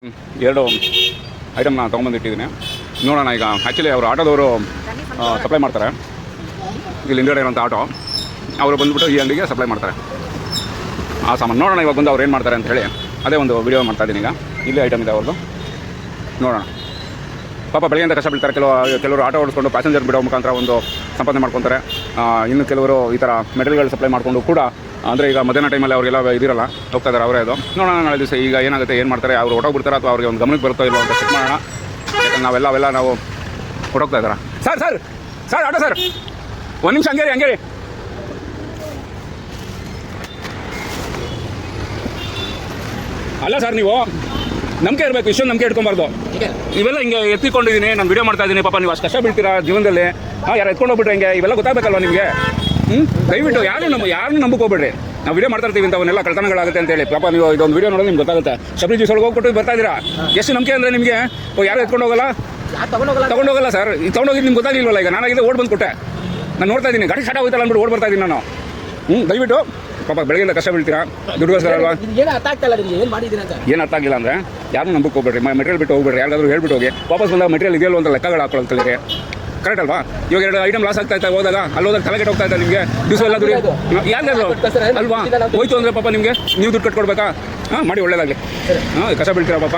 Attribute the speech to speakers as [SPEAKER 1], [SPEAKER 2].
[SPEAKER 1] ಎರಡು ಐಟಮ್ನ ತೊಗೊಂಬಂದಿಟ್ಟಿದ್ದೀನಿ. ನೋಡೋಣ ಈಗ. ಆ್ಯಕ್ಚುಲಿ ಅವರು ಆಟೋದವರು ಸಪ್ಲೈ ಮಾಡ್ತಾರೆ. ಇಲ್ಲಿ ಹಿಂದ್ಗಡೆ ಇರೋಂಥ ಆಟೋ ಅವರು ಬಂದುಬಿಟ್ಟು ಈ ಅಂಗಡಿಗೆ ಸಪ್ಲೈ ಮಾಡ್ತಾರೆ ಆ ಸಾಮಾನು. ನೋಡೋಣ ಇವಾಗ ಬಂದು ಅವ್ರು ಏನು ಮಾಡ್ತಾರೆ ಅಂತ ಹೇಳಿ ಅದೇ ಒಂದು ವೀಡಿಯೋ ಮಾಡ್ತಾಯಿದ್ದೀನಿ. ಈಗ ಇಲ್ಲೇ ಐಟಮ್ ಇದೆ ಅವ್ರದ್ದು, ನೋಡೋಣ. ಪಾಪ ಬೆಳಗ್ಗೆಯಿಂದ ಕಷ್ಟ ಬೀಳ್ತಾರೆ. ಕೆಲವರು ಆಟೋ ಓಡಿಸ್ಕೊಂಡು ಪ್ಯಾಸೆಂಜರ್ ಬಿಡೋ ಮುಖಾಂತರ ಒಂದು ಸಂಪಾದನೆ ಮಾಡ್ಕೊತಾರೆ. ಇನ್ನು ಕೆಲವರು ಈ ಥರ ಮೆಟೀರಿಯಲ್ಗಳು ಸಪ್ಲೈ ಮಾಡಿಕೊಂಡು ಕೂಡ, ಅಂದರೆ ಈಗ ಮಧ್ಯಾಹ್ನ ಟೈಮಲ್ಲಿ ಅವರಿಗೆಲ್ಲ ಇದಿರಲ್ಲ, ಹೋಗ್ತಾ ಇದ್ದಾರೆ ಅವರೇ. ಅದು ನೋಡೋಣ ನಾಳೆ ದಿವಸ ಈಗ ಏನಾಗುತ್ತೆ, ಏನು ಮಾಡ್ತಾರೆ, ಅವರು ಹೊಟ್ಟೋಗ್ಬಿಡ್ತಾರೆ ಅಥವಾ ಅವ್ರಿಗೆ ಒಂದು ಗಮನಕ್ಕೆ ಬರುತ್ತೋ ಇಲ್ಲೋ ಅಂತ ಚೆಕ್ ಮಾಡೋಣ. ಯಾಕಂದ್ರೆ ನಾವೆಲ್ಲ ನಾವು ಹೊಟ್ಟೋಗ್ತಾ ಇದ್ದಾರೆ. ಸರ್ ಆಟೋ ಸರ್, ಒಂದು ನಿಮಿಷ ಹಂಗೇರಿ. ಅಲ್ಲ ಸರ್, ನೀವು ನಂಬಿಕೆ ಇರಬೇಕು, ಇಷ್ಟೊಂದು ನಂಬಿಕೆ ಇಟ್ಕೊಬಾರ್ದು. ಇವೆಲ್ಲ ಹಿಂಗೆ ಎತ್ತಿಕೊಂಡಿದ್ದೀನಿ, ನಾನು ವಿಡಿಯೋ ಮಾಡ್ತಾ ಇದ್ದೀನಿ. ಪಾಪ ನೀವು ಅಷ್ಟು ಕಷ್ಟ ಬೀಳ್ತೀರಾ ಜೀವನದಲ್ಲಿ. ಯಾರು ಎತ್ಕೊಂಡು ಹೋಗ್ಬಿಟ್ರೆ ಹಿಂಗೆ ಇವೆಲ್ಲ ಗೊತ್ತಾಗಬೇಕಲ್ವ ನಿಮಗೆ? ದಯವಿಟ್ಟು ಯಾರನ್ನೂ ನಂಬಕ್ಕೆ ಹೋಗ್ಬೇಡ್ರಿ. ನಾವು ವಿಡಿಯೋ ಮಾಡ್ತಾ ಇರ್ತೀವಿ ಅವನ್ನೆಲ್ಲ ಕಳ್ತನಗಳಾಗುತ್ತೆ ಅಂತೇಳಿ. ಪಾಪ ನೀವು ಇದೊಂದು ವಿಡಿಯೋ ನೋಡೋದು ನಿಮ್ಗೆ ಗೊತ್ತಾಗುತ್ತೆ. ಶಬರಿ ಜ್ಯೂಸ್ ಒಳಗೆ ಹೋಗ್ಬಿಟ್ಟು ಬರ್ತಾ ಇದ್ದೀರಾ. ಎಷ್ಟು ನಂಬಿಕೆ ಅಂದರೆ ನಿಮಗೆ ಯಾರು ಎತ್ಕೊಂಡು ಹೋಗಲ್ಲ, ತಗೊಂಡೋಗಲ್ಲ ಸರ್. ಈ ತೊಗೊಂಡೋಗಿದ್ದು ನಿಮ್ಗೆ ಗೊತ್ತಾಗಿಲ್ವಲ್ಲ. ಈಗ ನಾನಾಗಿದೆ ಓಡ್ ಬಂದು ಕೊಟ್ಟೆ, ನಾನು ನೋಡ್ತಾ ಇದ್ದೀನಿ ಗಾಡಿ ಸ್ಟಾರ್ಟ್ ಆಗೋಯ್ತಲ್ಲ ಅಂದ್ಬಿಟ್ಟು ಓಡ್ ಬರ್ತಾ ಇದ್ದೀನಿ ನಾನು. ದಯವಿಟ್ಟು ಪಾಪ ಬೆಳಗ್ಗೆಯಿಂದ ಕಷ್ಟ ಬೀಳ್ತೀರಾ, ದುಡ್ಡುಗೋಸ್ಕರ ಅಲ್ವಾ? ಏನು ಅರ್ಥ ಆಗಿಲ್ಲ ಅಂದರೆ ಯಾರನ್ನೂ ನಂಬಕ್ಕೆ ಹೋಗ್ಬೇಡ್ರಿ. ಮೆಟೀರಿಯಲ್ ಬಿಟ್ಟು ಹೋಗ್ಬೇಡ್ರಿ. ಯಾರಾದರೂ ಹೇಳ್ಬಿಟ್ಟು ಹೋಗಿ ವಾಪಸ್ ಬಂದಾಗ ಮೆಟೀರಿಯಲ್ ಇದೆಯಲ್ಲ ಅಂತ ಲೆಕ್ಕಗಳು ಹಾಕೊಳ್ಳೋದು ಕರೆಕ್ಟ್ ಅಲ್ವಾ? ಇವಾಗ ಎರಡು ಐಟಮ್ ಲಾಸ್ ಆಗ್ತಾ ಇತ್ತು, ಹೋದಾಗ ಹೋದಾಗ ತಲೆಗೆ ಹೋಗ್ತಾ ಇದ್ದಾರೆ ನಿಮಗೆ. ದಿವಸ ಎಲ್ಲ ದುಡ್ಡು ಯಾರು ಅಲ್ವಾ? ಹೋಯ್ತು ಅಂದರೆ ಪಾಪ ನಿಮಗೆ ನೀವು ದುಡ್ಡು ಕಟ್ಕೊಡ್ಬೇಕಾ? ಮಾಡಿ ಒಳ್ಳೇದಾಗಲಿ. ಕಷ್ಟ ಬೀಳ್ತೀರಾ ಪಾಪ.